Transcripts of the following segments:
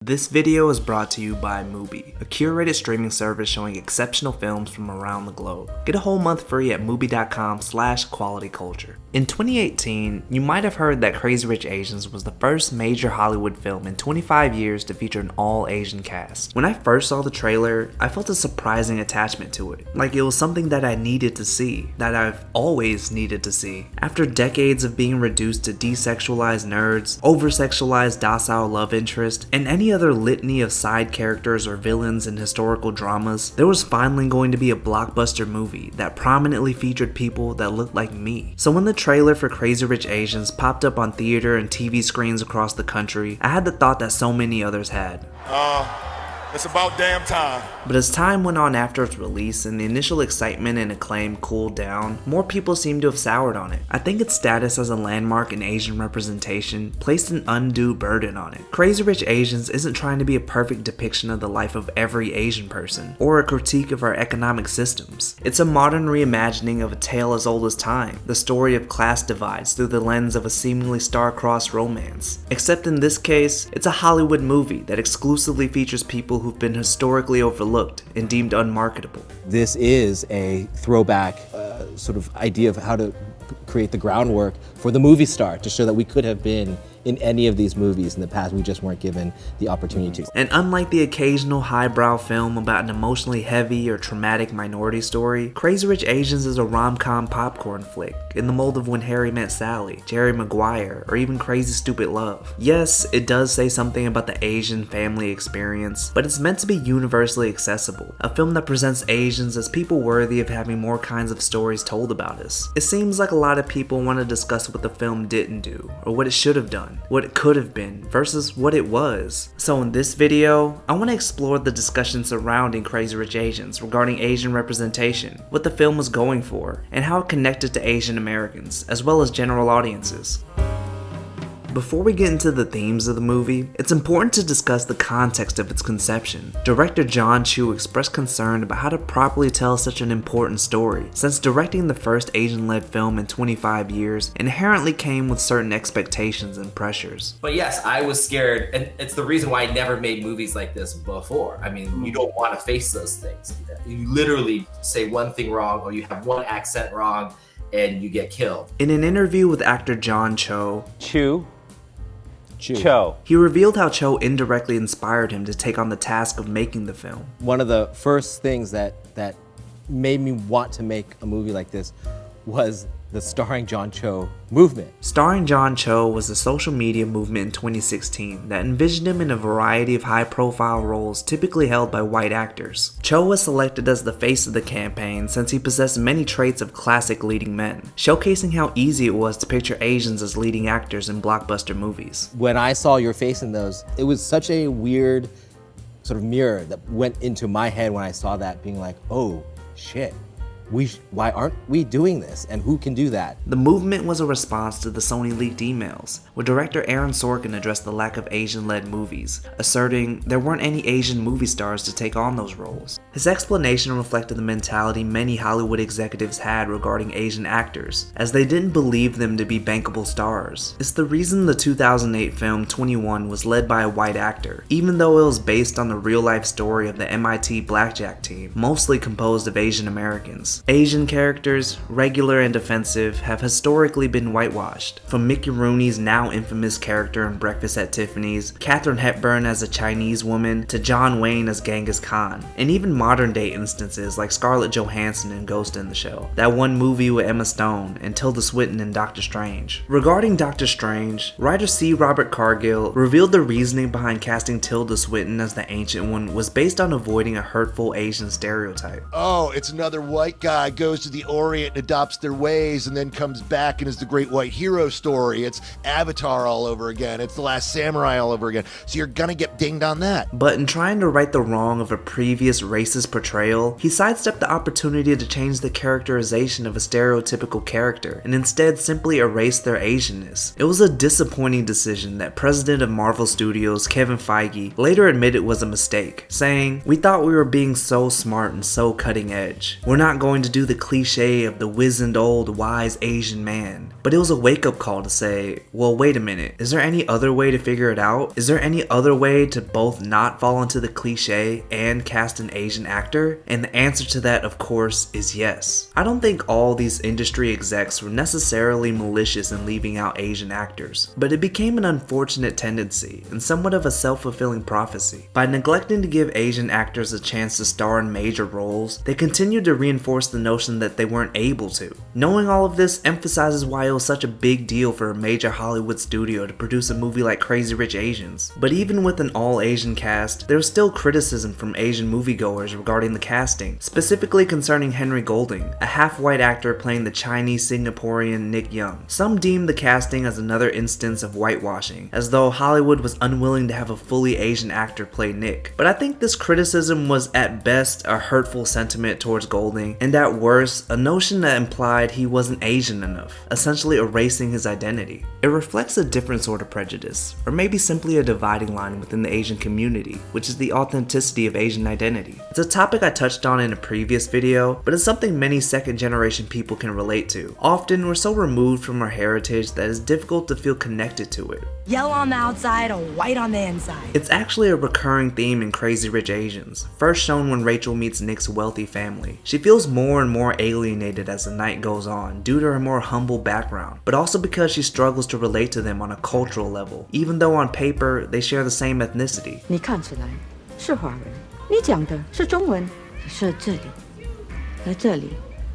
This video is brought to you by Mubi, a curated streaming service showing exceptional films from around the globe. Get a whole month free at mubi.com/qualityculture. In 2018, you might have heard that Crazy Rich Asians was the first major Hollywood film in 25 years to feature an all-Asian cast. When I first saw the trailer, I felt a surprising attachment to it. Like it was something that I needed to see, that I've always needed to see. After decades of being reduced to desexualized nerds, over-sexualized docile love interest, and any other litany of side characters or villains in historical dramas, there was finally going to be a blockbuster movie that prominently featured people that looked like me. So when the trailer for Crazy Rich Asians popped up on theater and TV screens across the country, I had the thought that so many others had. It's about damn time. But as time went on after its release and the initial excitement and acclaim cooled down, more people seemed to have soured on it. I think its status as a landmark in Asian representation placed an undue burden on it. Crazy Rich Asians isn't trying to be a perfect depiction of the life of every Asian person, or a critique of our economic systems. It's a modern reimagining of a tale as old as time, the story of class divides through the lens of a seemingly star-crossed romance. Except in this case, it's a Hollywood movie that exclusively features people who've been historically overlooked and deemed unmarketable. This is a throwback sort of idea of how to create the groundwork for the movie star, to show that we could have been in any of these movies in the past, we just weren't given the opportunity to. And unlike the occasional highbrow film about an emotionally heavy or traumatic minority story, Crazy Rich Asians is a rom-com popcorn flick in the mold of When Harry Met Sally, Jerry Maguire, or even Crazy Stupid Love. Yes, it does say something about the Asian family experience, but it's meant to be universally accessible, a film that presents Asians as people worthy of having more kinds of stories told about us. It seems like a lot of people want to discuss what the film didn't do, or what it should have done, what it could have been versus what it was. So in this video, I want to explore the discussion surrounding Crazy Rich Asians regarding Asian representation, what the film was going for, and how it connected to Asian Americans, as well as general audiences. Before we get into the themes of the movie, it's important to discuss the context of its conception. Director Jon Chu expressed concern about how to properly tell such an important story, since directing the first Asian-led film in 25 years inherently came with certain expectations and pressures. But yes, I was scared, and it's the reason why I never made movies like this before. I mean, you don't want to face those things. You literally say one thing wrong, or you have one accent wrong, and you get killed. In an interview with actor John Cho, he revealed how Cho indirectly inspired him to take on the task of making the film. One of the first things that made me want to make a movie like this was the Starring John Cho movement. Starring John Cho was a social media movement in 2016 that envisioned him in a variety of high-profile roles typically held by white actors. Cho was selected as the face of the campaign since he possessed many traits of classic leading men, showcasing how easy it was to picture Asians as leading actors in blockbuster movies. When I saw your face in those, it was such a weird sort of mirror that went into my head when I saw that, being like, oh shit. Why aren't we doing this, and who can do that? The movement was a response to the Sony leaked emails, where director Aaron Sorkin addressed the lack of Asian-led movies, asserting there weren't any Asian movie stars to take on those roles. His explanation reflected the mentality many Hollywood executives had regarding Asian actors, as they didn't believe them to be bankable stars. It's the reason the 2008 film 21 was led by a white actor, even though it was based on the real-life story of the MIT blackjack team, mostly composed of Asian Americans. Asian characters, regular and offensive, have historically been whitewashed. From Mickey Rooney's now infamous character in Breakfast at Tiffany's, Katharine Hepburn as a Chinese woman, to John Wayne as Genghis Khan, and even modern day instances like Scarlett Johansson in Ghost in the Shell, that one movie with Emma Stone, and Tilda Swinton in Doctor Strange. Regarding Doctor Strange, writer C. Robert Cargill revealed the reasoning behind casting Tilda Swinton as the Ancient One was based on avoiding a hurtful Asian stereotype. Oh, it's another white guy goes to the Orient and adopts their ways and then comes back and is the great white hero story. It's Avatar all over again. It's The Last Samurai all over again. So you're gonna get dinged on that. But in trying to right the wrong of a previous racist portrayal, he sidestepped the opportunity to change the characterization of a stereotypical character and instead simply erased their Asianness. It was a disappointing decision that president of Marvel Studios Kevin Feige later admitted was a mistake, saying, "We thought we were being so smart and so cutting edge. We're not going going to do the cliche of the wizened old wise Asian man, but it was a wake-up call to say, well, wait a minute, is there any other way to figure it out? Is there any other way to both not fall into the cliche and cast an Asian actor? And the answer to that, of course, is yes. I don't think all these industry execs were necessarily malicious in leaving out Asian actors, but it became an unfortunate tendency and somewhat of a self-fulfilling prophecy. By neglecting to give Asian actors a chance to star in major roles, they continued to reinforce the notion that they weren't able to. Knowing all of this emphasizes why it was such a big deal for a major Hollywood studio to produce a movie like Crazy Rich Asians. But even with an all-Asian cast, there was still criticism from Asian moviegoers regarding the casting, specifically concerning Henry Golding, a half-white actor playing the Chinese Singaporean Nick Young. Some deemed the casting as another instance of whitewashing, as though Hollywood was unwilling to have a fully Asian actor play Nick. But I think this criticism was at best a hurtful sentiment towards Golding, and at worst, a notion that implied he wasn't Asian enough, essentially erasing his identity. It reflects a different sort of prejudice, or maybe simply a dividing line within the Asian community, which is the authenticity of Asian identity. It's a topic I touched on in a previous video, but it's something many second-generation people can relate to. Often, we're so removed from our heritage that it's difficult to feel connected to it. Yellow on the outside or white on the inside. It's actually a recurring theme in Crazy Rich Asians, first shown when Rachel meets Nick's wealthy family. She feels more and more alienated as the night goes on due to her more humble background, but also because she struggles to relate to them on a cultural level, even though on paper they share the same ethnicity. 你看起来是华人，你讲的是中文，可是这里，在这里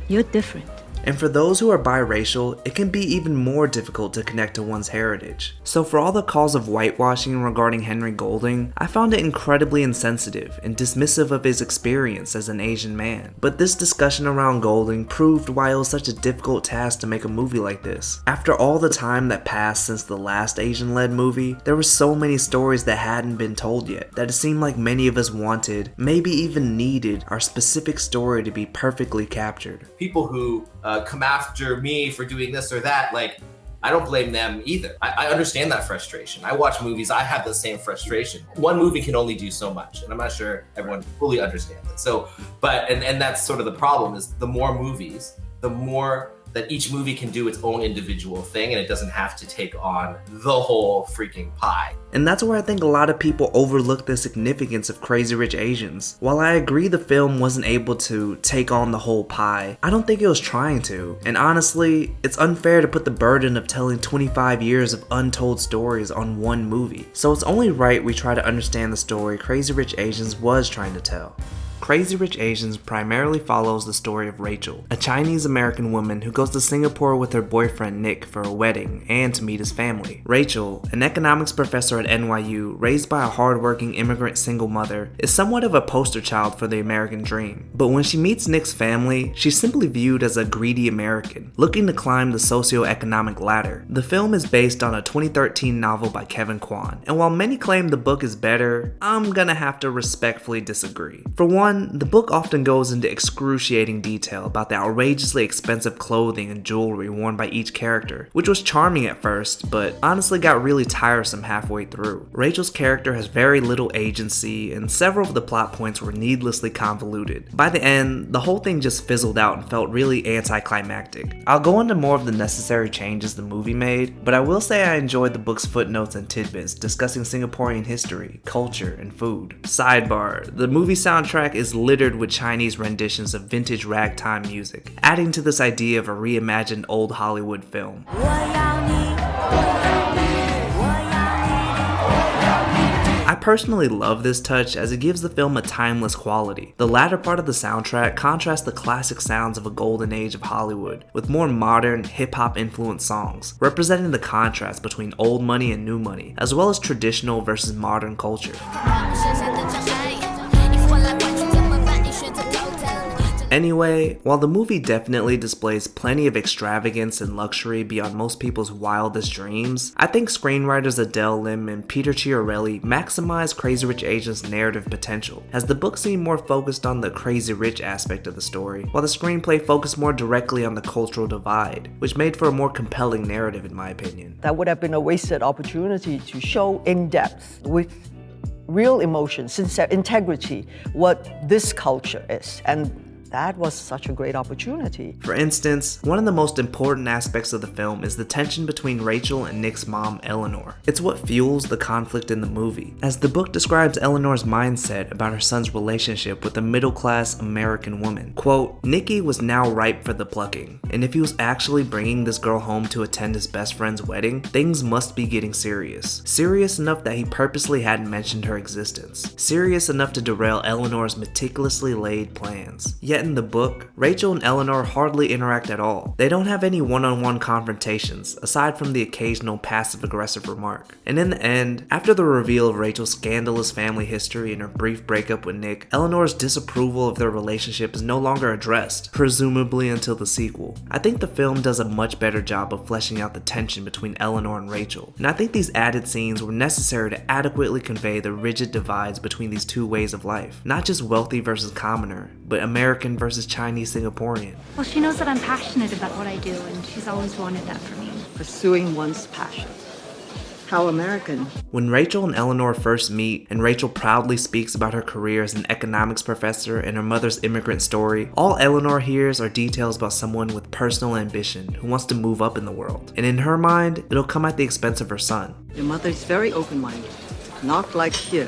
you're different. And for those who are biracial, it can be even more difficult to connect to one's heritage. So for all the calls of whitewashing regarding Henry Golding, I found it incredibly insensitive and dismissive of his experience as an Asian man. But this discussion around Golding proved why it was such a difficult task to make a movie like this. After all the time that passed since the last Asian-led movie, there were so many stories that hadn't been told yet, that it seemed like many of us wanted, maybe even needed, our specific story to be perfectly captured. People who come after me for doing this or that, like, I don't blame them either. I understand that frustration. I watch movies, I have the same frustration. One movie can only do so much, and I'm not sure everyone fully understands it. So, but, and that's sort of the problem, is the more movies, the more that each movie can do its own individual thing, and it doesn't have to take on the whole freaking pie. And that's where I think a lot of people overlook the significance of Crazy Rich Asians. While I agree the film wasn't able to take on the whole pie, I don't think it was trying to. And honestly, it's unfair to put the burden of telling 25 years of untold stories on one movie. So it's only right we try to understand the story Crazy Rich Asians was trying to tell. Crazy Rich Asians primarily follows the story of Rachel, a Chinese-American woman who goes to Singapore with her boyfriend Nick for a wedding and to meet his family. Rachel, an economics professor at NYU, raised by a hardworking immigrant single mother, is somewhat of a poster child for the American dream. But when she meets Nick's family, she's simply viewed as a greedy American, looking to climb the socioeconomic ladder. The film is based on a 2013 novel by Kevin Kwan, and while many claim the book is better, I'm gonna have to respectfully disagree. For one, the book often goes into excruciating detail about the outrageously expensive clothing and jewelry worn by each character, which was charming at first, but honestly got really tiresome halfway through. Rachel's character has very little agency, and several of the plot points were needlessly convoluted. By the end, the whole thing just fizzled out and felt really anticlimactic. I'll go into more of the necessary changes the movie made, but I will say I enjoyed the book's footnotes and tidbits discussing Singaporean history, culture, and food. Sidebar, the movie soundtrack is littered with Chinese renditions of vintage ragtime music, adding to this idea of a reimagined old Hollywood film. I personally love this touch as it gives the film a timeless quality. The latter part of the soundtrack contrasts the classic sounds of a golden age of Hollywood with more modern, hip-hop influenced songs, representing the contrast between old money and new money, as well as traditional versus modern culture. Anyway, while the movie definitely displays plenty of extravagance and luxury beyond most people's wildest dreams, I think screenwriters Adele Lim and Peter Chiarelli maximize Crazy Rich Asians' narrative potential, as the book seemed more focused on the crazy rich aspect of the story, while the screenplay focused more directly on the cultural divide, which made for a more compelling narrative in my opinion. That would have been a wasted opportunity to show in depth with real emotion, sincere integrity, what this culture is. And That was such a great opportunity. For instance, one of the most important aspects of the film is the tension between Rachel and Nick's mom, Eleanor. It's what fuels the conflict in the movie, as the book describes Eleanor's mindset about her son's relationship with a middle-class American woman. Quote, Nicky was now ripe for the plucking, and if he was actually bringing this girl home to attend his best friend's wedding, things must be getting serious. Serious enough that he purposely hadn't mentioned her existence. Serious enough to derail Eleanor's meticulously laid plans. Yet in the book, Rachel and Eleanor hardly interact at all. They don't have any one-on-one confrontations, aside from the occasional passive-aggressive remark. And in the end, after the reveal of Rachel's scandalous family history and her brief breakup with Nick, Eleanor's disapproval of their relationship is no longer addressed, presumably until the sequel. I think the film does a much better job of fleshing out the tension between Eleanor and Rachel, and I think these added scenes were necessary to adequately convey the rigid divides between these two ways of life. Not just wealthy versus commoner, but American versus Chinese Singaporean. Well, she knows that I'm passionate about what I do, and she's always wanted that for me. Pursuing one's passion. How American. When Rachel and Eleanor first meet, and Rachel proudly speaks about her career as an economics professor and her mother's immigrant story, all Eleanor hears are details about someone with personal ambition who wants to move up in the world. And in her mind, it'll come at the expense of her son. Your mother is very open-minded. Not like here,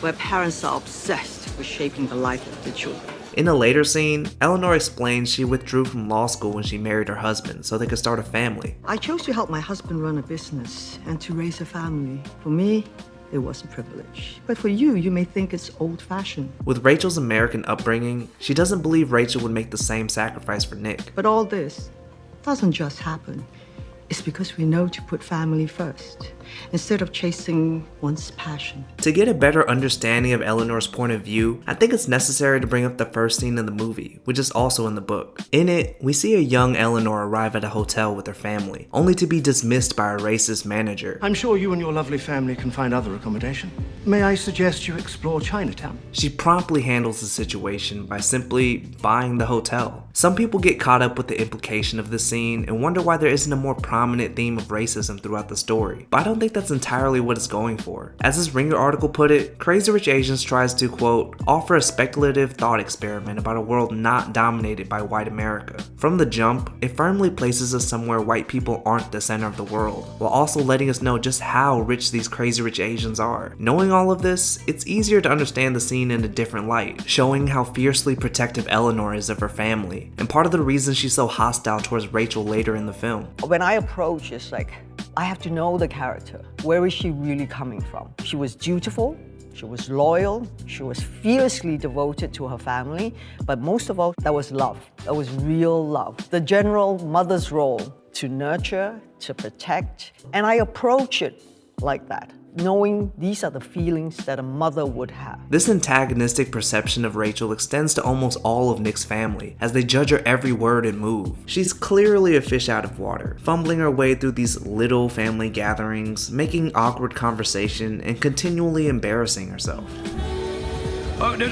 where parents are obsessed with shaping the life of the children. In a later scene, Eleanor explains she withdrew from law school when she married her husband so they could start a family. I chose to help my husband run a business and to raise a family. For me, it was a privilege. But for you, you may think it's old-fashioned. With Rachel's American upbringing, she doesn't believe Rachel would make the same sacrifice for Nick. But all this doesn't just happen. It's because we know to put family first, instead of chasing one's passion. To get a better understanding of Eleanor's point of view, I think it's necessary to bring up the first scene in the movie, which is also in the book. In it, we see a young Eleanor arrive at a hotel with her family, only to be dismissed by a racist manager. I'm sure you and your lovely family can find other accommodation. May I suggest you explore Chinatown? She promptly handles the situation by simply buying the hotel. Some people get caught up with the implication of this scene and wonder why there isn't a more prominent theme of racism throughout the story, but I don't think that's entirely what it's going for. As this Ringer article put it, Crazy Rich Asians tries to, quote, offer a speculative thought experiment about a world not dominated by white America. From the jump, it firmly places us somewhere white people aren't the center of the world, while also letting us know just how rich these Crazy Rich Asians are. Knowing all of this, it's easier to understand the scene in a different light, showing how fiercely protective Eleanor is of her family, and part of the reason she's so hostile towards Rachel later in the film. When I approach, it's like, I have to know the character. Where is she really coming from? She was dutiful, she was loyal, she was fiercely devoted to her family, but most of all, that was love. That was real love. The general mother's role, to nurture, to protect, and I approach it like that, knowing these are the feelings that a mother would have. This antagonistic perception of Rachel extends to almost all of Nick's family, as they judge her every word and move. She's clearly a fish out of water, fumbling her way through these little family gatherings, making awkward conversation, and continually embarrassing herself. Oh, no.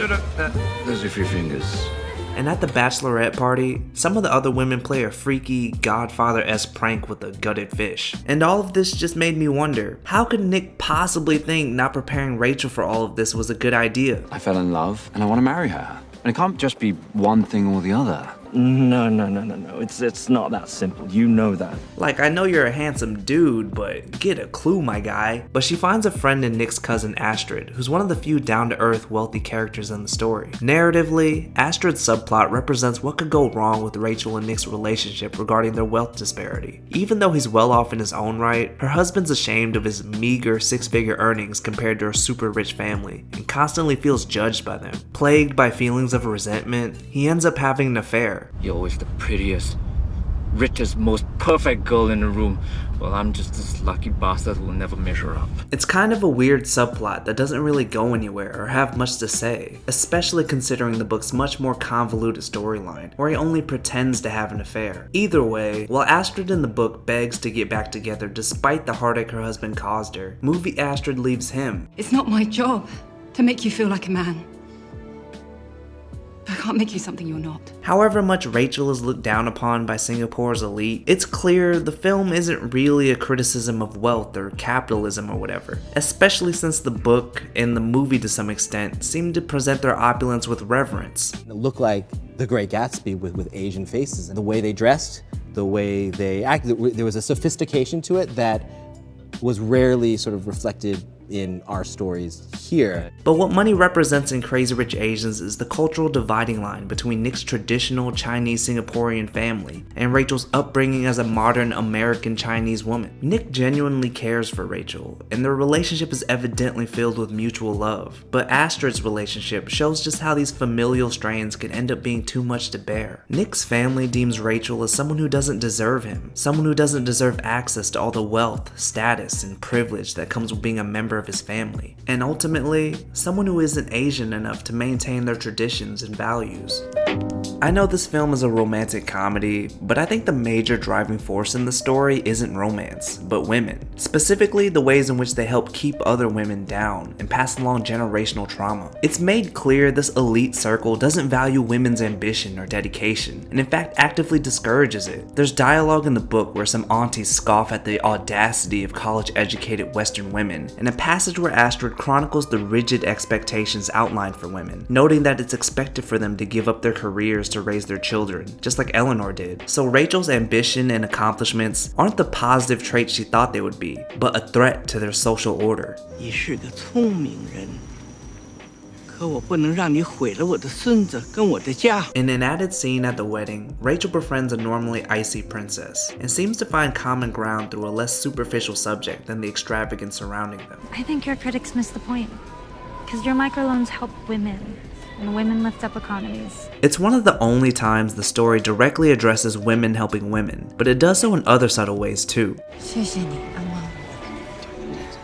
Those are 3 fingers. And at the bachelorette party, some of the other women play a freaky Godfather-esque prank with a gutted fish. And all of this just made me wonder, how could Nick possibly think not preparing Rachel for all of this was a good idea? I fell in love, and I want to marry her. And it can't just be one thing or the other. No. It's not that simple. You know that. Like, I know you're a handsome dude, but get a clue, my guy. But she finds a friend in Nick's cousin Astrid, who's one of the few down-to-earth, wealthy characters in the story. Narratively, Astrid's subplot represents what could go wrong with Rachel and Nick's relationship regarding their wealth disparity. Even though he's well off in his own right, her husband's ashamed of his meager 6-figure earnings compared to her super rich family, and constantly feels judged by them. Plagued by feelings of resentment, he ends up having an affair. You're always the prettiest, richest, most perfect girl in the room. Well, I'm just this lucky bastard who will never measure up. It's kind of a weird subplot that doesn't really go anywhere or have much to say, especially considering the book's much more convoluted storyline, where he only pretends to have an affair. Either way, while Astrid in the book begs to get back together despite the heartache her husband caused her, movie Astrid leaves him. It's not my job to make you feel like a man. I can't make you something you're not. However much Rachel is looked down upon by Singapore's elite, it's clear the film isn't really a criticism of wealth or capitalism or whatever, especially since the book and the movie to some extent seem to present their opulence with reverence. It looked like The Great Gatsby with Asian faces, and the way they dressed, the way they acted. There was a sophistication to it that was rarely sort of reflected in our stories here. But what money represents in Crazy Rich Asians is the cultural dividing line between Nick's traditional Chinese Singaporean family and Rachel's upbringing as a modern American Chinese woman. Nick genuinely cares for Rachel, and their relationship is evidently filled with mutual love. But Astrid's relationship shows just how these familial strains can end up being too much to bear. Nick's family deems Rachel as someone who doesn't deserve him, someone who doesn't deserve access to all the wealth, status, and privilege that comes with being a member of his family, and ultimately, someone who isn't Asian enough to maintain their traditions and values. I know this film is a romantic comedy, but I think the major driving force in the story isn't romance, but women. Specifically, the ways in which they help keep other women down and pass along generational trauma. It's made clear this elite circle doesn't value women's ambition or dedication, and in fact actively discourages it. There's dialogue in the book where some aunties scoff at the audacity of college-educated Western women, and a passage where Astrid chronicles the rigid expectations outlined for women, noting that it's expected for them to give up their careers to raise their children, just like Eleanor did. So Rachel's ambition and accomplishments aren't the positive traits she thought they would be, but a threat to their social order. 你是个聪明人，可我不能让你毁了我的孙子跟我的家。 In an added scene at the wedding, Rachel befriends a normally icy princess, and seems to find common ground through a less superficial subject than the extravagance surrounding them. I think your critics miss the point. Because your microloans help women, and women lift up economies. It's one of the only times the story directly addresses women helping women, but it does so in other subtle ways too. 谢谢你，阿妈。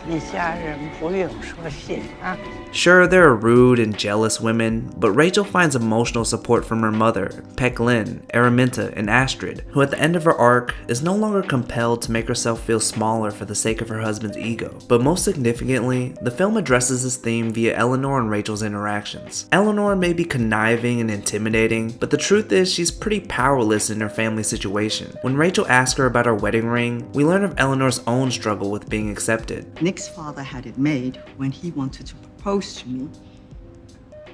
你家人不用说谢啊。 Sure, there are rude and jealous women, but Rachel finds emotional support from her mother, Peck Lin, Araminta, and Astrid, who at the end of her arc is no longer compelled to make herself feel smaller for the sake of her husband's ego. But most significantly, the film addresses this theme via Eleanor and Rachel's interactions. Eleanor may be conniving and intimidating, but the truth is she's pretty powerless in her family situation. When Rachel asks her about her wedding ring, we learn of Eleanor's own struggle with being accepted. Nick's father had it made when he wanted to propose to me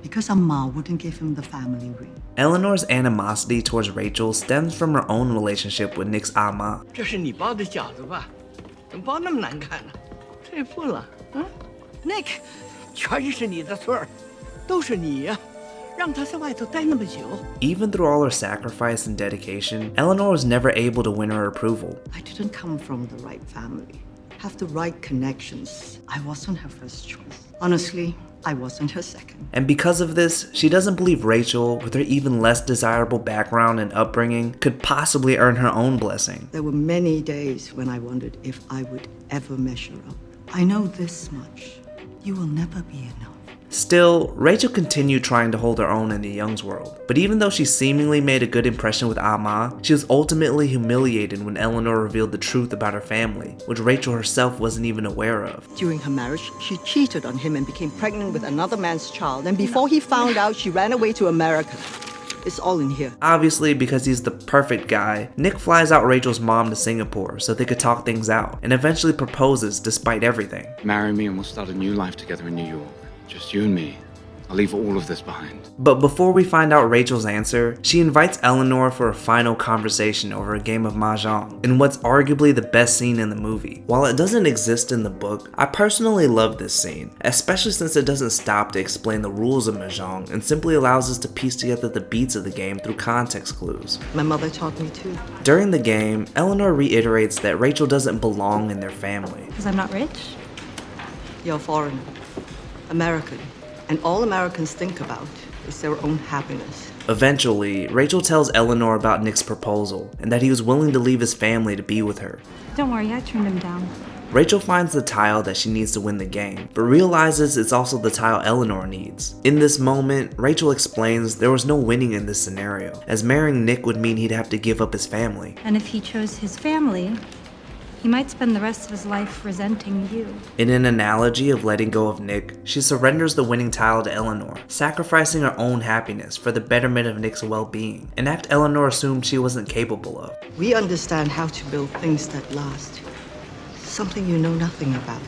because Amma wouldn't give him the family ring. Eleanor's animosity towards Rachel stems from her own relationship with Nick's Amma. 这是你包的饺子吧？怎么包那么难看呢？退步了，啊 ？Nick， 全是你的错儿，都是你呀，让他在外头待那么久。 Even through all her sacrifice and dedication, Eleanor was never able to win her approval. I didn't come from the right family, have the right connections. I wasn't her first choice. Honestly, I wasn't her second. And because of this, she doesn't believe Rachel, with her even less desirable background and upbringing, could possibly earn her own blessing. There were many days when I wondered if I would ever measure up. I know this much. You will never be enough. Still, Rachel continued trying to hold her own in the Young's world. But even though she seemingly made a good impression with Amma, she was ultimately humiliated when Eleanor revealed the truth about her family, which Rachel herself wasn't even aware of. During her marriage, she cheated on him and became pregnant with another man's child. And before he found out, she ran away to America. It's all in here. Obviously, because he's the perfect guy, Nick flies out Rachel's mom to Singapore so they could talk things out, and eventually proposes despite everything. Marry me and we'll start a new life together in New York. Just you and me. I'll leave all of this behind. But before we find out Rachel's answer, she invites Eleanor for a final conversation over a game of mahjong, in what's arguably the best scene in the movie. While it doesn't exist in the book, I personally love this scene, especially since it doesn't stop to explain the rules of mahjong and simply allows us to piece together the beats of the game through context clues. My mother taught me too. During the game, Eleanor reiterates that Rachel doesn't belong in their family. Because I'm not rich? You're foreign, American. And all Americans think about is their own happiness. Eventually, Rachel tells Eleanor about Nick's proposal and that he was willing to leave his family to be with her. Don't worry, I turned him down. Rachel finds the tile that she needs to win the game, but realizes it's also the tile Eleanor needs. In this moment, Rachel explains there was no winning in this scenario, as marrying Nick would mean he'd have to give up his family. And if he chose his family, he might spend the rest of his life resenting you. In an analogy of letting go of Nick, she surrenders the winning tile to Eleanor, sacrificing her own happiness for the betterment of Nick's well-being, an act Eleanor assumed she wasn't capable of. We understand how to build things that last. Something you know nothing about.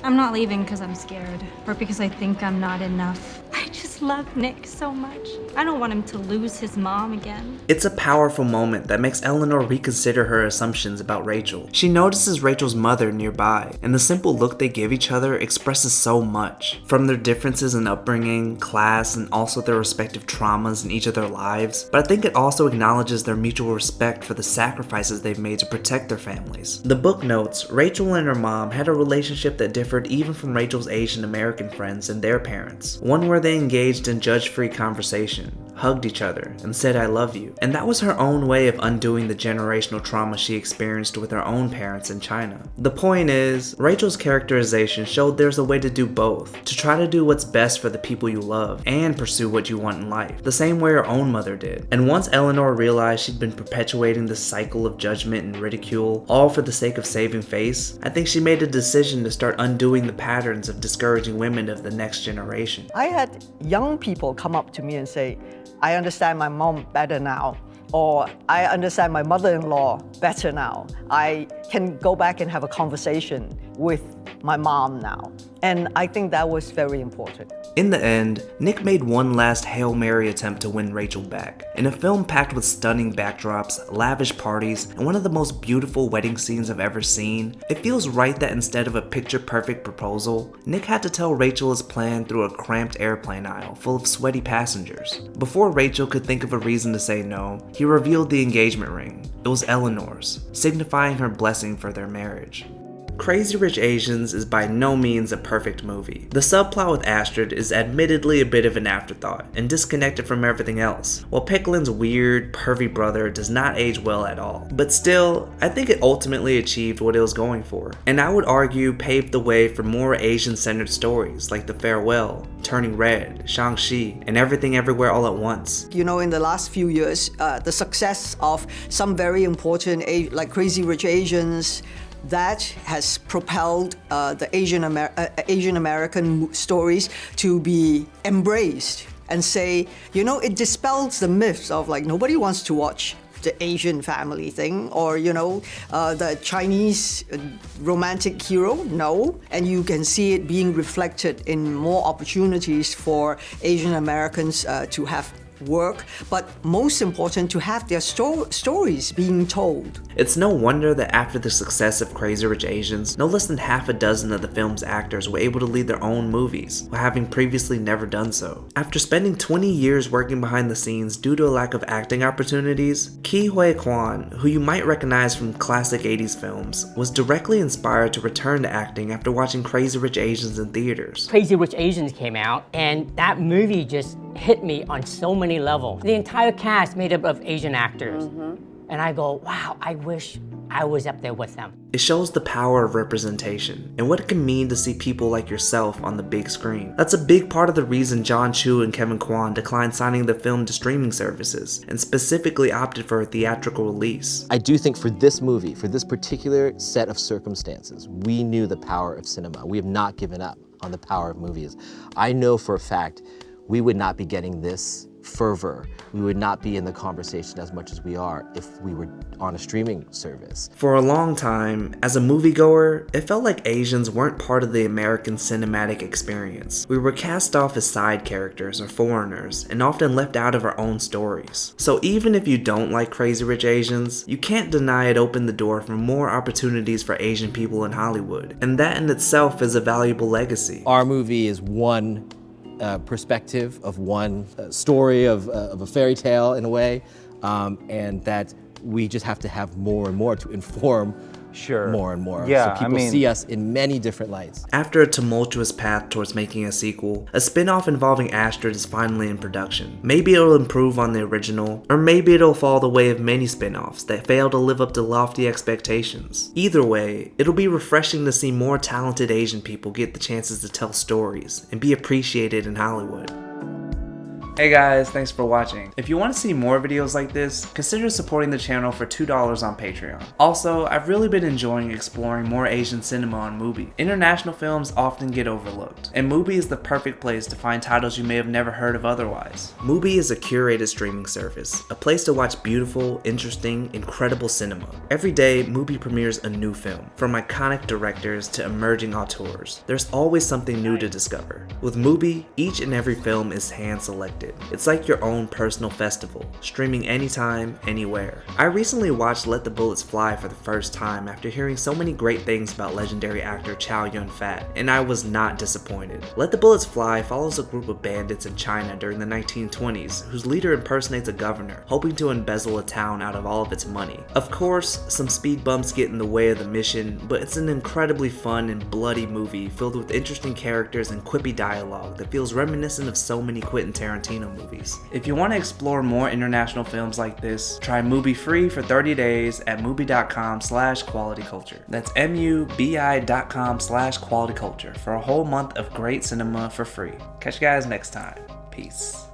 I'm not leaving because I'm scared, or because I think I'm not enough. I just just love Nick so much. I don't want him to lose his mom again. It's a powerful moment that makes Eleanor reconsider her assumptions about Rachel. She notices Rachel's mother nearby, and the simple look they give each other expresses so much. From their differences in upbringing, class, and also their respective traumas in each of their lives, but I think it also acknowledges their mutual respect for the sacrifices they've made to protect their families. The book notes, Rachel and her mom had a relationship that differed even from Rachel's Asian American friends and their parents, one where they engaged in judge-free conversation, hugged each other, and said I love you. And that was her own way of undoing the generational trauma she experienced with her own parents in China. The point is, Rachel's characterization showed there's a way to do both, to try to do what's best for the people you love and pursue what you want in life, the same way her own mother did. And once Eleanor realized she'd been perpetuating this cycle of judgment and ridicule, all for the sake of saving face, I think she made a decision to start undoing the patterns of discouraging women of the next generation. I had young people come up to me and say, I understand my mom better now, or I understand my mother-in-law better now. I can go back and have a conversation with my mom now. And I think that was very important. In the end, Nick made one last Hail Mary attempt to win Rachel back. In a film packed with stunning backdrops, lavish parties, and one of the most beautiful wedding scenes I've ever seen, it feels right that instead of a picture-perfect proposal, Nick had to tell Rachel his plan through a cramped airplane aisle full of sweaty passengers. Before Rachel could think of a reason to say no, he revealed the engagement ring. It was Eleanor's, signifying her blessing for their marriage. Crazy Rich Asians is by no means a perfect movie. The subplot with Astrid is admittedly a bit of an afterthought and disconnected from everything else, while Picklin's weird, pervy brother does not age well at all. But still, I think it ultimately achieved what it was going for, and I would argue paved the way for more Asian-centered stories like The Farewell, Turning Red, Shang-Chi, and Everything Everywhere All at Once. You know, in the last few years, the success of some very important, like Crazy Rich Asians, that has propelled the Asian American stories to be embraced and say, you know, it dispels the myths of like nobody wants to watch the Asian family thing, or you know, the Chinese romantic hero. No, and you can see it being reflected in more opportunities for Asian Americans to have work, but most important, to have their stories being told. It's no wonder that after the success of Crazy Rich Asians, no less than half a dozen of the film's actors were able to lead their own movies, while having previously never done so. After spending 20 years working behind the scenes due to a lack of acting opportunities, Ke Huy Quan, who you might recognize from classic 80s films, was directly inspired to return to acting after watching Crazy Rich Asians in theaters. Crazy Rich Asians came out, and that movie just hit me on so many levels. The entire cast made up of Asian actors. And I go, wow, I wish I was up there with them. It shows the power of representation and what it can mean to see people like yourself on the big screen. That's a big part of the reason John Chu and Kevin Kwan declined signing the film to streaming services and specifically opted for a theatrical release. I do think for this movie, for this particular set of circumstances, we knew the power of cinema. We have not given up on the power of movies. I know for a fact we would not be getting this fervor. We would not be in the conversation as much as we are if we were on a streaming service. For a long time, as a moviegoer, it felt like Asians weren't part of the American cinematic experience. We were cast off as side characters or foreigners, and often left out of our own stories. So even if you don't like Crazy Rich Asians, you can't deny it opened the door for more opportunities for Asian people in Hollywood, and that in itself is a valuable legacy. Our movie is one perspective of one story of a fairy tale in a way, and that we just have to have more and more to inform more and more. Yeah, so people see us in many different lights. After a tumultuous path towards making a sequel, a spin-off involving Astrid is finally in production. Maybe it'll improve on the original, or maybe it'll fall the way of many spin-offs that fail to live up to lofty expectations. Either way, it'll be refreshing to see more talented Asian people get the chances to tell stories and be appreciated in Hollywood. Hey guys, thanks for watching. If you want to see more videos like this, consider supporting the channel for $2 on Patreon. Also, I've really been enjoying exploring more Asian cinema on Mubi. International films often get overlooked, and Mubi is the perfect place to find titles you may have never heard of otherwise. Mubi is a curated streaming service, a place to watch beautiful, interesting, incredible cinema. Every day, Mubi premieres a new film, from iconic directors to emerging auteurs. There's always something new to discover. With Mubi, each and every film is hand-selected. It's like your own personal festival, streaming anytime, anywhere. I recently watched Let the Bullets Fly for the first time after hearing so many great things about legendary actor Chow Yun-fat, and I was not disappointed. Let the Bullets Fly follows a group of bandits in China during the 1920s whose leader impersonates a governor, hoping to embezzle a town out of all of its money. Of course, some speed bumps get in the way of the mission, but it's an incredibly fun and bloody movie filled with interesting characters and quippy dialogue that feels reminiscent of so many Quentin Tarantino movies. If you want to explore more international films like this, try Mubi free for 30 days at mubi.com/qualityculture. That's mubi.com/qualityculture for a whole month of great cinema for free. Catch you guys next time. Peace.